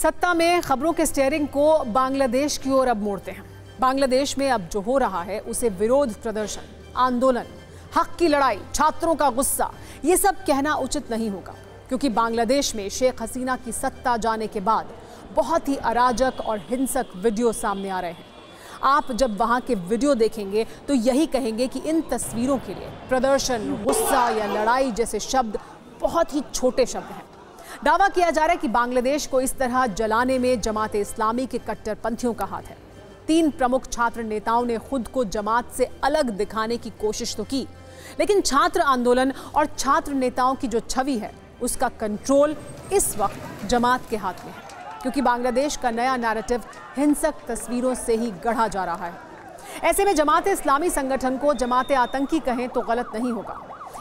सत्ता में खबरों के स्टीयरिंग को बांग्लादेश की ओर अब मोड़ते हैं। बांग्लादेश में अब जो हो रहा है उसे विरोध प्रदर्शन, आंदोलन, हक की लड़ाई, छात्रों का गुस्सा, ये सब कहना उचित नहीं होगा, क्योंकि बांग्लादेश में शेख हसीना की सत्ता जाने के बाद बहुत ही अराजक और हिंसक वीडियो सामने आ रहे हैं। आप जब वहां के वीडियो देखेंगे तो यही कहेंगे कि इन तस्वीरों के लिए प्रदर्शन, गुस्सा या लड़ाई जैसे शब्द बहुत ही छोटे शब्द हैं। दावा किया जा रहा है कि बांग्लादेश को इस तरह जलाने में जमात इस्लामी के कट्टरपंथियों का हाथ है। 3 प्रमुख छात्र नेताओं ने खुद को जमात से अलग दिखाने की कोशिश तो की, लेकिन छात्र आंदोलन और छात्र नेताओं की जो छवि है उसका कंट्रोल इस वक्त जमात के हाथ में है, क्योंकि बांग्लादेश का नया नैरेटिव हिंसक तस्वीरों से ही गढ़ा जा रहा है। ऐसे में जमात इस्लामी संगठन को जमात आतंकी कहें तो गलत नहीं होगा।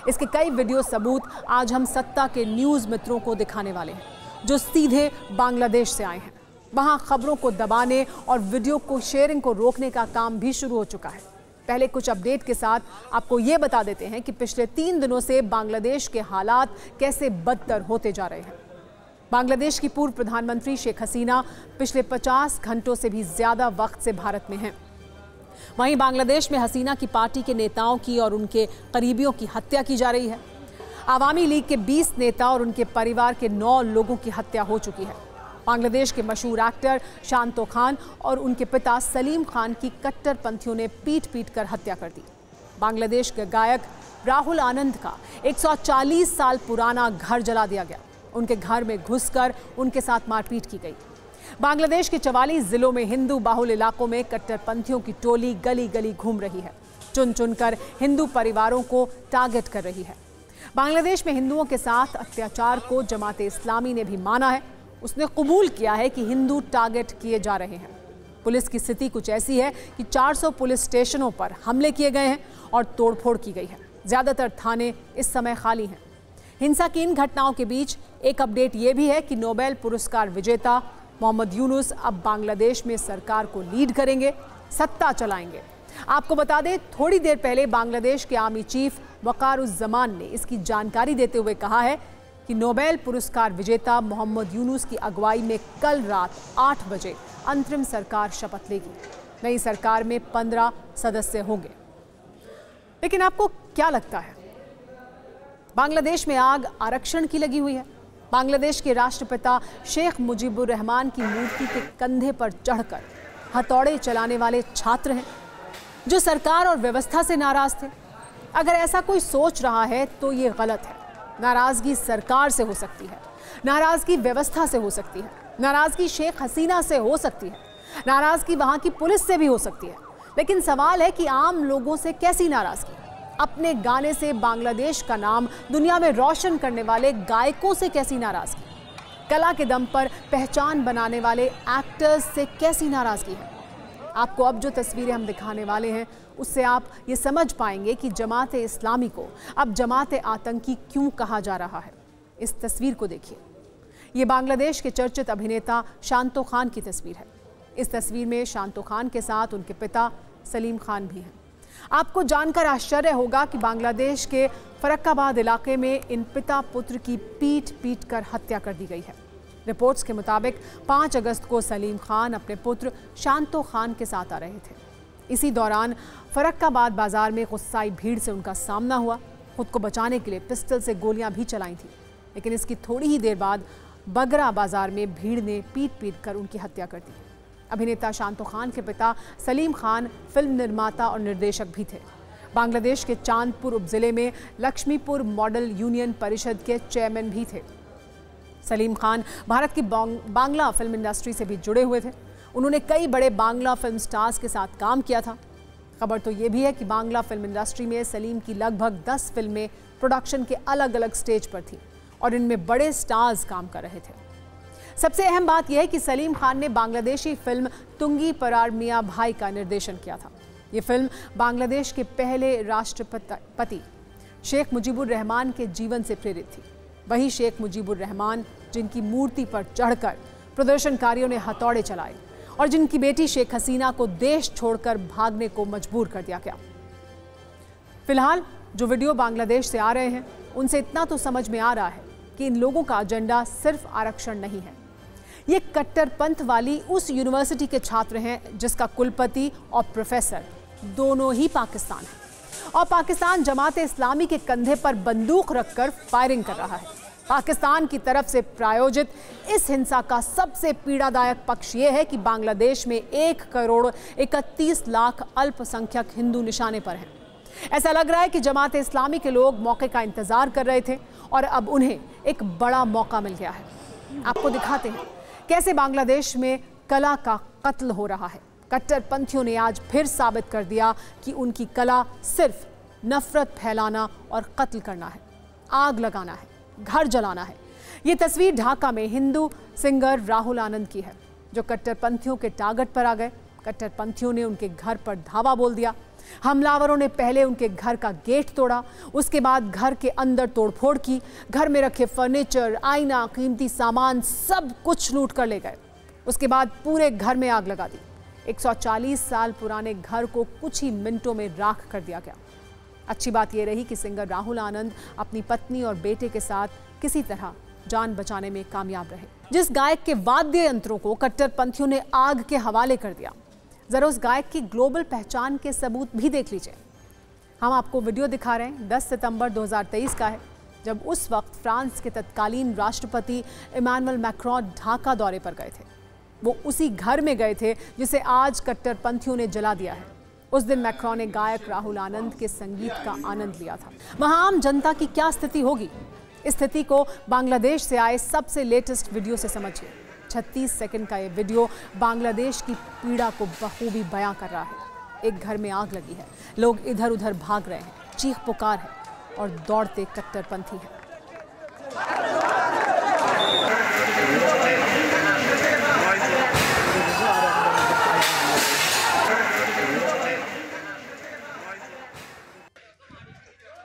इसके कई वीडियो सबूत आज हम सत्ता के न्यूज़ मित्रों को दिखाने वाले हैं, जो सीधे बांग्लादेश से आए हैं। वहां खबरों को दबाने और वीडियो को शेयरिंग को रोकने का काम भी शुरू हो चुका है। पहले कुछ अपडेट के साथ आपको ये बता देते हैं कि पिछले 3 दिनों से बांग्लादेश के हालात कैसे बदतर होते जा रहे हैं। बांग्लादेश की पूर्व प्रधानमंत्री शेख हसीना पिछले 50 घंटों से भी ज्यादा वक्त से भारत में हैं। वहीं बांग्लादेश में हसीना की पार्टी के नेताओं की और उनके करीबियों की हत्या की जा रही है। आवामी लीग के 20 नेता और उनके परिवार के 9 लोगों की हत्या हो चुकी है। बांग्लादेश के मशहूर एक्टर शांतो खान और उनके पिता सलीम खान की कट्टरपंथियों ने पीट कर हत्या कर दी। बांग्लादेश के गायक राहुल आनंद का 140 साल पुराना घर जला दिया गया। उनके घर में घुसकर उनके साथ मारपीट की गई। बांग्लादेश के 44 जिलों में हिंदू बाहुल इलाकों में कट्टरपंथियों की टोली गली गली घूम रही है, चुन चुनकर हिंदू परिवारों को टारगेट कर रही है। बांग्लादेश में हिंदुओं के साथ अत्याचार को जमात इस्लामी ने भी माना है। उसने कबूल किया है कि हिंदू टारगेट किए जा रहे हैं। पुलिस की स्थिति कुछ ऐसी है कि 400 पुलिस स्टेशनों पर हमले किए गए हैं और तोड़फोड़ की गई है। ज्यादातर थाने इस समय खाली हैं। हिंसा की इन घटनाओं के बीच एक अपडेट ये भी है कि नोबेल पुरस्कार विजेता मोहम्मद यूनुस अब बांग्लादेश में सरकार को लीड करेंगे, सत्ता चलाएंगे। आपको बता दें, थोड़ी देर पहले बांग्लादेश के आर्मी चीफ वकारुज्जमान ने इसकी जानकारी देते हुए कहा है कि नोबेल पुरस्कार विजेता मोहम्मद यूनुस की अगुवाई में कल रात 8 बजे अंतरिम सरकार शपथ लेगी। नई सरकार में 15 सदस्य होंगे। लेकिन आपको क्या लगता है, बांग्लादेश में आग आरक्षण की लगी हुई है? बांग्लादेश के राष्ट्रपिता शेख मुजीबुर रहमान की मूर्ति के कंधे पर चढ़कर हथौड़े चलाने वाले छात्र हैं, जो सरकार और व्यवस्था से नाराज थे। अगर ऐसा कोई सोच रहा है तो ये गलत है। नाराजगी सरकार से हो सकती है, नाराजगी व्यवस्था से हो सकती है, नाराजगी शेख हसीना से हो सकती है, नाराजगी वहां की पुलिस से भी हो सकती है। लेकिन सवाल है कि आम लोगों से कैसी नाराजगी? अपने गाने से बांग्लादेश का नाम दुनिया में रोशन करने वाले गायकों से कैसी नाराजगी? कला के दम पर पहचान बनाने वाले एक्टर्स से कैसी नाराजगी है? आपको अब जो तस्वीरें हम दिखाने वाले हैं उससे आप ये समझ पाएंगे कि जमात इस्लामी को अब जमात आतंकी क्यों कहा जा रहा है। इस तस्वीर को देखिए। ये बांग्लादेश के चर्चित अभिनेता शांतो खान की तस्वीर है। इस तस्वीर में शांतो खान के साथ उनके पिता सलीम खान भी हैं। आपको जानकर आश्चर्य होगा कि बांग्लादेश के फरक्काबाद इलाके में इन पिता पुत्र की पीट कर हत्या कर दी गई है। रिपोर्ट्स के मुताबिक 5 अगस्त को सलीम खान अपने पुत्र शांतो खान के साथ आ रहे थे। इसी दौरान फरक्काबाद बाजार में गुस्साई भीड़ से उनका सामना हुआ। खुद को बचाने के लिए पिस्टल से गोलियां भी चलाई थी, लेकिन इसकी थोड़ी ही देर बाद बगरा बाजार में भीड़ ने पीट कर उनकी हत्या कर दी। अभिनेता शांतो खान के पिता सलीम खान फिल्म निर्माता और निर्देशक भी थे। बांग्लादेश के चांदपुर उपजिले में लक्ष्मीपुर मॉडल यूनियन परिषद के चेयरमैन भी थे। सलीम खान भारत की बांग्ला फिल्म इंडस्ट्री से भी जुड़े हुए थे। उन्होंने कई बड़े बांग्ला फिल्म स्टार्स के साथ काम किया था। खबर तो ये भी है कि बांग्ला फिल्म इंडस्ट्री में सलीम की लगभग 10 फिल्में प्रोडक्शन के अलग अलग स्टेज पर थी और इनमें बड़े स्टार्स काम कर रहे थे। सबसे अहम बात यह है कि सलीम खान ने बांग्लादेशी फिल्म तुंगी परार मियां भाई का निर्देशन किया था। ये फिल्म बांग्लादेश के पहले राष्ट्रपति शेख मुजीबुर रहमान के जीवन से प्रेरित थी। वही शेख मुजीबुर रहमान जिनकी मूर्ति पर चढ़कर प्रदर्शनकारियों ने हथौड़े चलाए और जिनकी बेटी शेख हसीना को देश छोड़कर भागने को मजबूर कर दिया गया। फिलहाल जो वीडियो बांग्लादेश से आ रहे हैं उनसे इतना तो समझ में आ रहा है कि इन लोगों का एजेंडा सिर्फ आरक्षण नहीं है। ये कट्टरपंथ वाली उस यूनिवर्सिटी के छात्र हैं जिसका कुलपति और प्रोफेसर दोनों ही पाकिस्तान हैं और पाकिस्तान जमाते इस्लामी के कंधे पर बंदूक रखकर फायरिंग कर रहा है। पाकिस्तान की तरफ से प्रायोजित इस हिंसा का सबसे पीड़ादायक पक्ष यह है कि बांग्लादेश में 1 करोड़ 31 लाख अल्पसंख्यक हिंदू निशाने पर हैं। ऐसा लग रहा है कि जमाते इस्लामी के लोग मौके का इंतजार कर रहे थे और अब उन्हें एक बड़ा मौका मिल गया है। आपको दिखाते हैं कैसे बांग्लादेश में कला का कत्ल हो रहा है। कट्टरपंथियों ने आज फिर साबित कर दिया कि उनकी कला सिर्फ नफरत फैलाना और कत्ल करना है, आग लगाना है, घर जलाना है। ये तस्वीर ढाका में हिंदू सिंगर राहुल आनंद की है जो कट्टरपंथियों के टारगेट पर आ गए। कट्टरपंथियों ने उनके घर पर धावा बोल दिया। हमलावरों ने पहले उनके घर का गेट तोड़ा, उसके बाद घर के अंदर तोड़फोड़ की। घर में रखे फर्नीचर, आईना, कीमती सामान सब कुछ लूट कर ले गए। उसके बाद पूरे घर में आग लगा दी। 140 साल पुराने घर को कुछ ही मिनटों में राख कर दिया गया। अच्छी बात यह रही कि सिंगर राहुल आनंद अपनी पत्नी और बेटे के साथ किसी तरह जान बचाने में कामयाब रहे। जिस गायक के वाद्य यंत्रों को कट्टरपंथियों ने आग के हवाले कर दिया, जरा उस गायक की ग्लोबल पहचान के सबूत भी देख लीजिए। हम आपको वीडियो दिखा रहे हैं, 10 सितंबर 2023 का है, जब उस वक्त फ्रांस के तत्कालीन राष्ट्रपति इमानुएल मैक्रोन ढाका दौरे पर गए थे। वो उसी घर में गए थे जिसे आज कट्टरपंथियों ने जला दिया है। उस दिन मैक्रोन ने गायक राहुल आनंद के संगीत का आनंद लिया था। वहां आम जनता की क्या स्थिति होगी, इस स्थिति को बांग्लादेश से आए सबसे लेटेस्ट वीडियो से समझिए। 36 सेकंड का ये वीडियो बांग्लादेश की पीड़ा को बखूबी बयां कर रहा है। एक घर में आग लगी है, लोग इधर उधर भाग रहे हैं, चीख पुकार है और दौड़ते कट्टरपंथी हैं।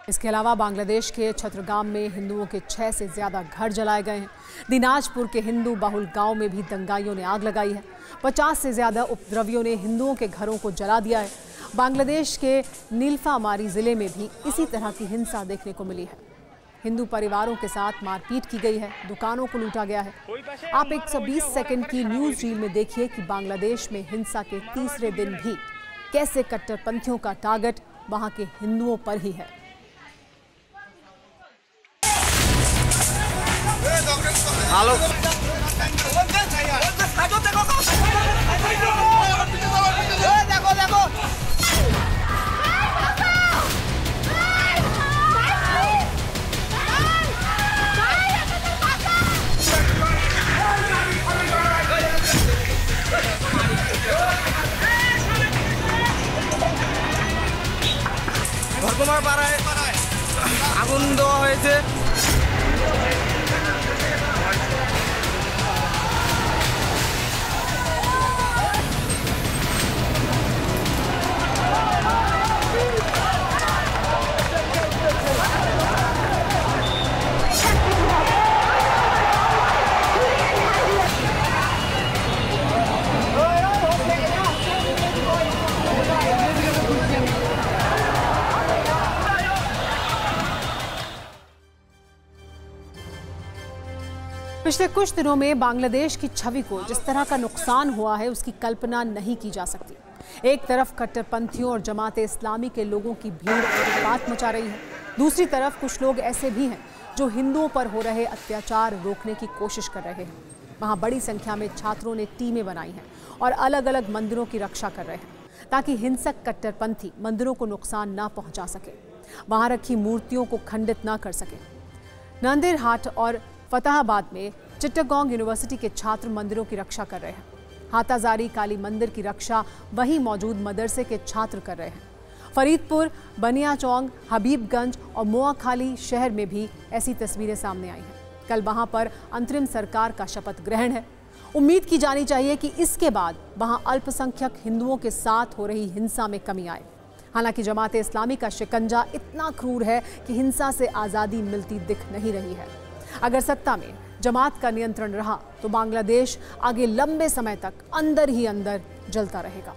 इसके अलावा बांग्लादेश के छत्रगाम में हिंदुओं के 6 से ज्यादा घर जलाए गए हैं। दिनाजपुर के हिंदू बाहुल गांव में भी दंगाइयों ने आग लगाई है। 50 से ज्यादा उपद्रवियों ने हिंदुओं के घरों को जला दिया है। बांग्लादेश के नीलफामारी जिले में भी इसी तरह की हिंसा देखने को मिली है। हिंदू परिवारों के साथ मारपीट की गई है, दुकानों को लूटा गया है। आप 120 सेकंड की न्यूज रील में देखिए कि बांग्लादेश में हिंसा के तीसरे दिन भी कैसे कट्टरपंथियों का टारगेट वहां के हिंदुओं पर ही है। हेलो ঘরকুমার পাড়ায় আগুন দেওয়া হয়েছে। पिछले कुछ दिनों में बांग्लादेश की छवि को जिस तरह का नुकसान हुआ है उसकी कल्पना नहीं की जा सकती। एक तरफ कट्टरपंथियों और जमाते इस्लामी के लोगों की भीड़ उत्पात मचा रही है, दूसरी तरफ कुछ लोग ऐसे भी हैं जो हिंदुओं पर हो रहे अत्याचार रोकने की कोशिश कर रहे हैं। वहाँ बड़ी संख्या में छात्रों ने टीमें बनाई हैं और अलग अलग मंदिरों की रक्षा कर रहे हैं ताकि हिंसक कट्टरपंथी मंदिरों को नुकसान ना पहुँचा सके, वहाँ रखी मूर्तियों को खंडित ना कर सके। नांदेड़ हाट और फतेहाबाद में चिट्टागोंग यूनिवर्सिटी के छात्र मंदिरों की रक्षा कर रहे हैं। हाथाजारी काली मंदिर की रक्षा वहीं मौजूद मदरसे के छात्र कर रहे हैं। फरीदपुर, बनियाचौंग, हबीबगंज और मोआखाली शहर में भी ऐसी तस्वीरें सामने आई हैं। कल वहां पर अंतरिम सरकार का शपथ ग्रहण है। उम्मीद की जानी चाहिए कि इसके बाद वहां अल्पसंख्यक हिंदुओं के साथ हो रही हिंसा में कमी आए। हालांकि जमाते इस्लामी का शिकंजा इतना क्रूर है कि हिंसा से आज़ादी मिलती दिख नहीं रही है। अगर सत्ता में जमात का नियंत्रण रहा तो बांग्लादेश आगे लंबे समय तक अंदर ही अंदर जलता रहेगा।